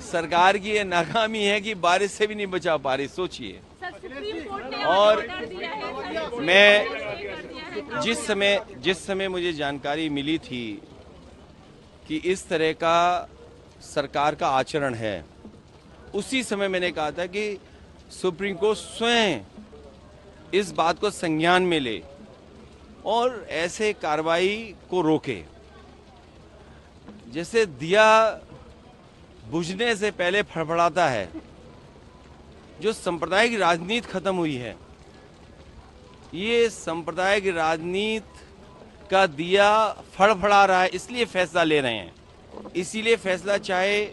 सरकार की ये नाकामी है कि बारिश से भी नहीं बचा पा रही, सोचिए। और मैं जिस समय मुझे जानकारी मिली थी कि इस तरह का सरकार का आचरण है, उसी समय मैंने कहा था कि सुप्रीम कोर्ट स्वयं इस बात को संज्ञान में ले और ऐसे कार्रवाई को रोके। जैसे दिया बुझने से पहले फड़फड़ाता है, जो सांप्रदायिक राजनीति खत्म हुई है, ये सांप्रदायिक राजनीति का दिया फड़फड़ा रहा है, इसलिए फैसला ले रहे हैं। इसीलिए फैसला चाहे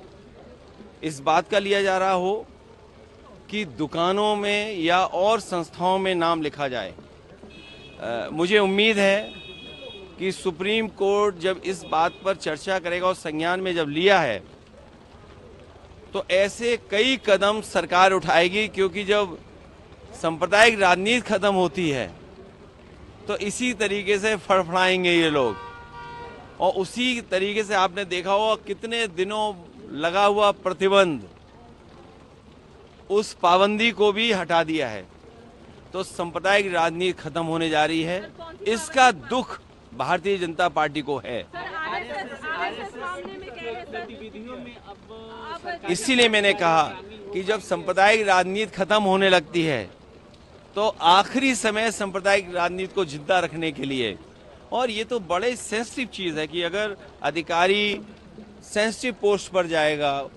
इस बात का लिया जा रहा हो कि दुकानों में या और संस्थाओं में नाम लिखा जाए। मुझे उम्मीद है कि सुप्रीम कोर्ट जब इस बात पर चर्चा करेगा और संज्ञान में जब लिया है तो ऐसे कई कदम सरकार उठाएगी, क्योंकि जब सांप्रदायिक राजनीति खत्म होती है तो इसी तरीके से फड़फड़ाएंगे ये लोग। और उसी तरीके से आपने देखा होगा कितने दिनों लगा हुआ प्रतिबंध, उस पाबंदी को भी हटा दिया है। तो सांप्रदायिक राजनीति खत्म होने जा रही है, इसका दुख भारतीय जनता पार्टी को है। इसीलिए मैंने कहा कि जब सांप्रदायिक राजनीति खत्म होने लगती है तो आखिरी समय सांप्रदायिक राजनीति को जिंदा रखने के लिए, और ये तो बड़े सेंसिटिव चीज है कि अगर अधिकारी सेंसिटिव पोस्ट पर जाएगा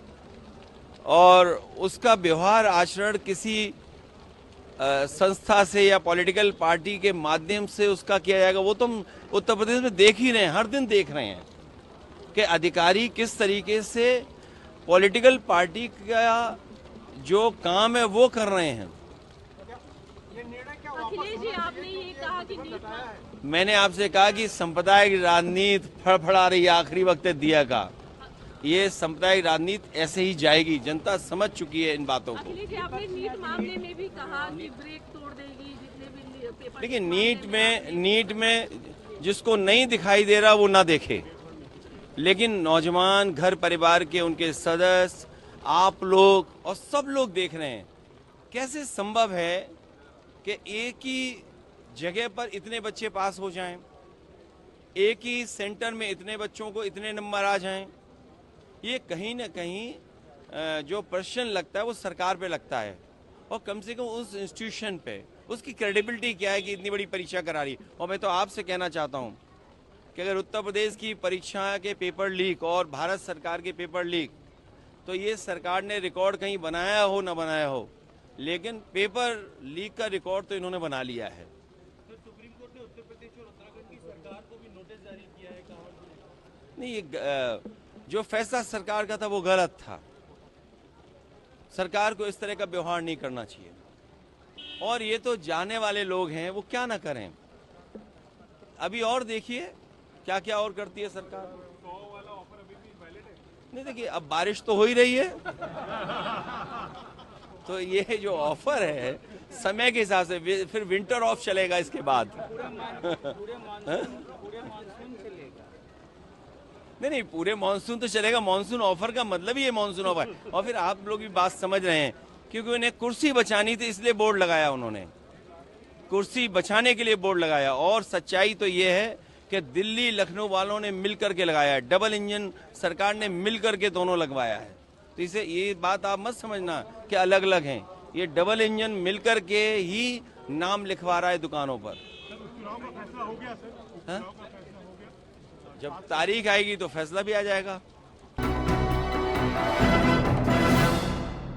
और उसका व्यवहार आचरण किसी संस्था से या पॉलिटिकल पार्टी के माध्यम से उसका किया जाएगा, वो तो हम उत्तर प्रदेश में देख ही रहे हैं, हर दिन देख रहे हैं कि अधिकारी किस तरीके से पॉलिटिकल पार्टी का जो काम है वो कर रहे हैं। अखिलेश जी, आपने ये कहा कि मैंने आपसे कहा कि सांप्रदायिक राजनीति फड़फड़ा रही है, आखिरी वक्त दिया का ये सांप्रदायिक राजनीति ऐसे ही जाएगी, जनता समझ चुकी है इन बातों को। अखिलेश जी, आपने नीट मामले में भी कहा कि ब्रेक तोड़ देगी जितने भी पेपर। देखिए, नीट में जिसको नहीं दिखाई दे रहा वो ना देखे, लेकिन नौजवान, घर परिवार के उनके सदस्य, आप लोग और सब लोग देख रहे हैं। कैसे संभव है कि एक ही जगह पर इतने बच्चे पास हो जाएं, एक ही सेंटर में इतने बच्चों को इतने नंबर आ जाएं? ये कहीं ना कहीं जो प्रश्न लगता है वो सरकार पे लगता है, और कम से कम उस इंस्टीट्यूशन पे उसकी क्रेडिबिलिटी क्या है कि इतनी बड़ी परीक्षा करा रही। और मैं तो आपसे कहना चाहता हूँ कि अगर उत्तर प्रदेश की परीक्षा के पेपर लीक और भारत सरकार के पेपर लीक, तो ये सरकार ने रिकॉर्ड कहीं बनाया हो ना बनाया हो, लेकिन पेपर लीक का रिकॉर्ड तो इन्होंने बना लिया है। तो सुप्रीम कोर्ट ने उत्तर प्रदेश और उत्तराखंड की सरकार को भी नोटिस जारी किया है, कहा नहीं, ये जो फैसला सरकार का था वो गलत था। सरकार को इस तरह का व्यवहार नहीं करना चाहिए। और ये तो जाने वाले लोग हैं, वो क्या ना करें। अभी और देखिए क्या क्या और करती है सरकार। 100 वाला ऑफर अभी भी वैलिड है? नहीं, देखिए अब बारिश तो हो ही रही है तो ये जो ऑफर है समय के हिसाब से, फिर विंटर ऑफ चलेगा इसके बाद। नहीं, पूरे मानसून तो चलेगा। मानसून ऑफर का मतलब ही है मानसून ऑफर। और फिर आप लोग भी बात समझ रहे हैं, क्योंकि उन्हें कुर्सी बचानी थी इसलिए बोर्ड लगाया, उन्होंने कुर्सी बचाने के लिए बोर्ड लगाया। और सच्चाई तो ये है कि दिल्ली लखनऊ वालों ने मिलकर के लगाया है, डबल इंजन सरकार ने मिलकर के दोनों लगवाया है। तो इसे ये बात आप मत समझना कि अलग अलग हैं, ये डबल इंजन मिलकर के ही नाम लिखवा रहा है दुकानों पर। चुनाव का फैसला हो गया सर? जब तारीख आएगी तो फैसला भी आ जाएगा।